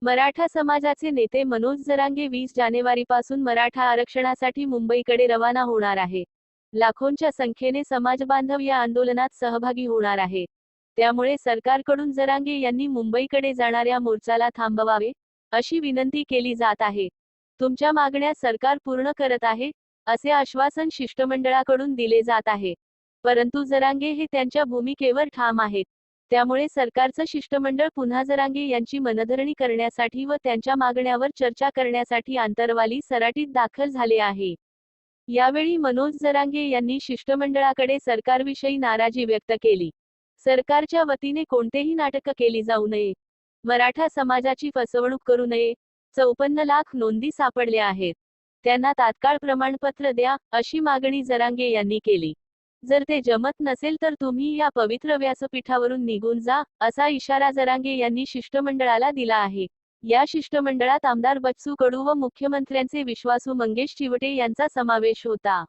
मराठा समाजाचे नेते मनोज जरांगे 20 जानेवारीपासून मराठा आरक्षणासाठी मुंबईकडे रवाना होणार आहे. लाखोंच्या संख्येने समाजबांधव या आंदोलनात सहभागी होणार आहे. त्यामुळे सरकारकडून जरांगे यांनी मुंबईकडे जाणाऱ्या मोर्चाला थांबवावे, अशी विनंती केली जात आहे. तुमच्या मागण्या सरकार पूर्ण करत आहे, असे आश्वासन शिष्टमंडळाकडून दिले जात आहे. परंतु जरांगे हे त्यांच्या भूमिकेवर ठाम आहेत. त्यामुळे सरकारचं शिष्टमंडळ पुन्हा जरांगे यांची मनधरणी करण्यासाठी व त्यांच्या मागण्यावर चर्चा करण्यासाठी आंतरवाली सराटीत दाखल झाले आहे. यावेळी मनोज जरांगे यांनी शिष्टमंडळाकडे सरकारविषयी नाराजी व्यक्त केली. सरकारच्या वतीने कोणतेही नाटक केली जाऊ नये, मराठा समाजाची फसवणूक करू नये. 54 लाख नोंदी सापडल्या आहेत, त्यांना तात्काळ प्रमाणपत्र द्या, अशी मागणी जरांगे यांनी केली. जर ते जमत नसेल तर तुम्ही या पवित्र व्यासपीठावरून निघून जा, असा इशारा जरांगे यांनी शिष्टमंडळाला दिला आहे. या शिष्टमंडळात आमदार बच्चू कडू व मुख्यमंत्र्यांचे विश्वासू मंगेश चिवटे यांचा समावेश होता.